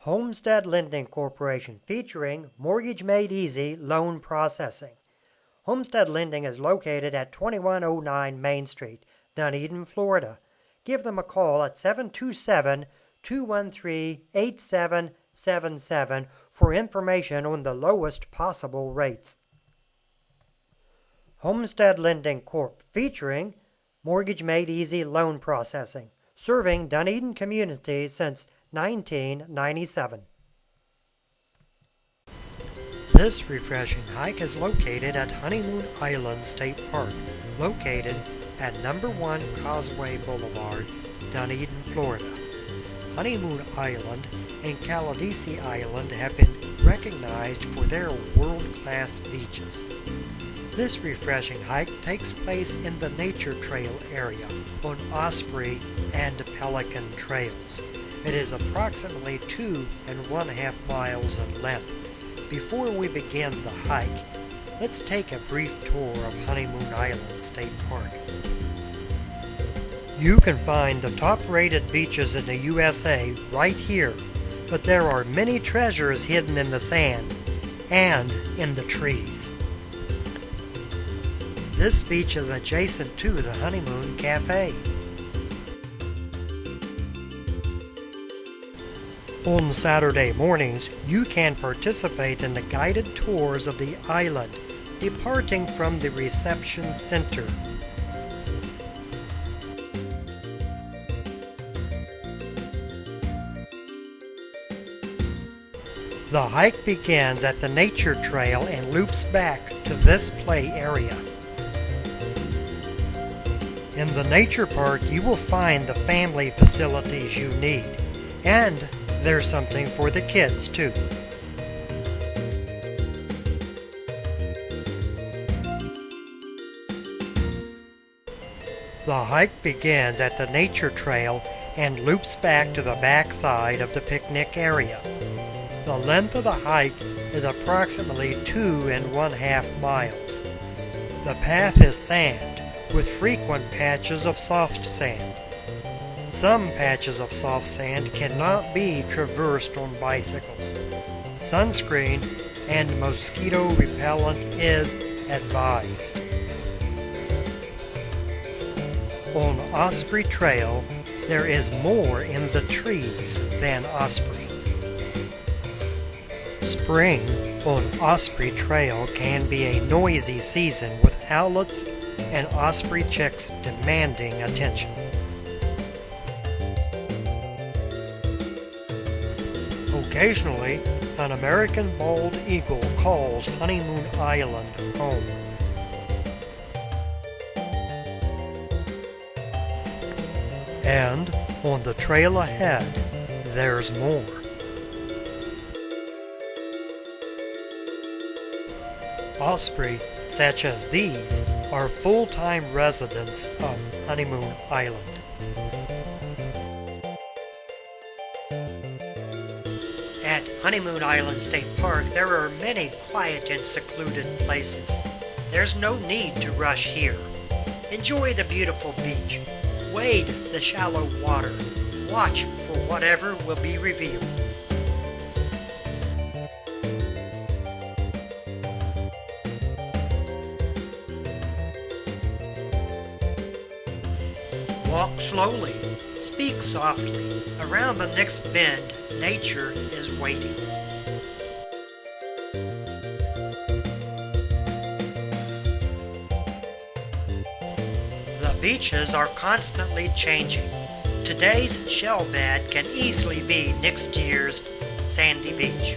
Homestead Lending Corporation featuring Mortgage Made Easy loan processing. Homestead Lending is located at 2109 Main Street, Dunedin, Florida. Give them a call at 727-213-8777 for information on the lowest possible rates. Homestead Lending Corp. featuring Mortgage Made Easy loan processing, serving Dunedin community since 1997. This refreshing hike is located at Honeymoon Island State Park, located at number 1 Causeway Boulevard, Dunedin, Florida. Honeymoon Island and Caladesi Island have been recognized for their world-class beaches. This refreshing hike takes place in the Nature Trail area on Osprey and Pelican Trails. It is approximately 2.5 miles in length. Before we begin the hike, let's take a brief tour of Honeymoon Island State Park. You can find the top-rated beaches in the USA right here, but there are many treasures hidden in the sand and in the trees. This beach is adjacent to the Honeymoon Cafe. On Saturday mornings, you can participate in the guided tours of the island, departing from the reception center. The hike begins at the Nature Trail and loops back to this play area. In the nature park, you will find the family facilities you need, and there's something for the kids too. The hike begins at the Nature Trail and loops back to the back side of the picnic area. The length of the hike is approximately 2.5 miles. The path is sand, with frequent patches of soft sand. Some patches of soft sand cannot be traversed on bicycles. Sunscreen and mosquito repellent is advised. On Osprey Trail, there is more in the trees than osprey. Spring on Osprey Trail can be a noisy season with owlets and osprey chicks demanding attention. Occasionally, an American bald eagle calls Honeymoon Island home. And on the trail ahead, there's more. Osprey, such as these, are full-time residents of Honeymoon Island. At Honeymoon Island State Park, there are many quiet and secluded places. There's no need to rush here. Enjoy the beautiful beach. Wade the shallow water. Watch for whatever will be revealed. Walk slowly, speak softly. Around the next bend, nature is waiting. The beaches are constantly changing. Today's shell bed can easily be next year's sandy beach.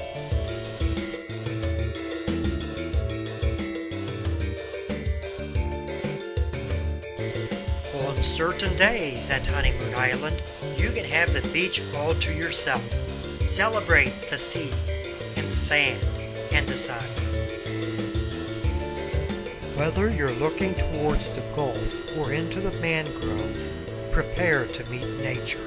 On certain days at Honeymoon Island, you can have the beach all to yourself. Celebrate the sea and the sand and the sun. Whether you're looking towards the Gulf or into the mangroves, prepare to meet nature.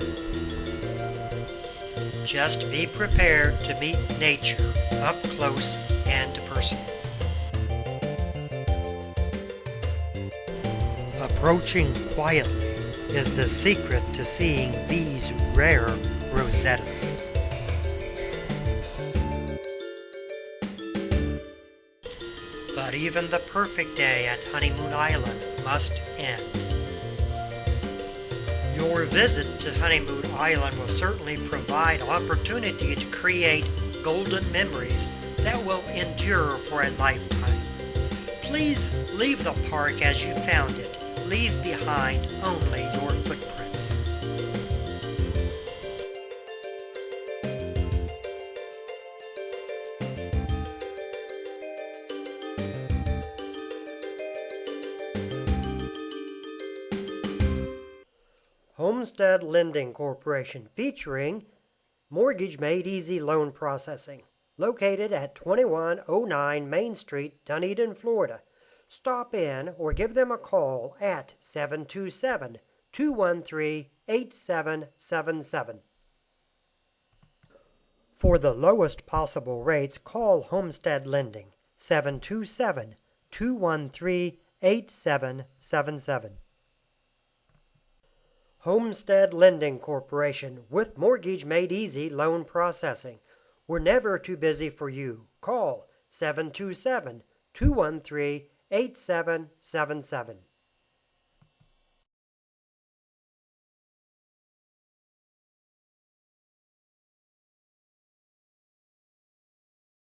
Just be prepared to meet nature up close and personal. Approaching quietly is the secret to seeing these rare rosettas. But even the perfect day at Honeymoon Island must end. Your visit to Honeymoon Island will certainly provide opportunity to create golden memories that will endure for a lifetime. Please leave the park as you found it. Leave behind only your footprints. Homestead Lending Corporation, featuring Mortgage Made Easy Loan Processing, located at 2109 Main Street, Dunedin, Florida. Stop in or give them a call at 727-213-8777. For the lowest possible rates, call Homestead Lending, 727-213-8777. Homestead Lending Corporation with Mortgage Made Easy Loan Processing. We're never too busy for you. Call 727-213-8777.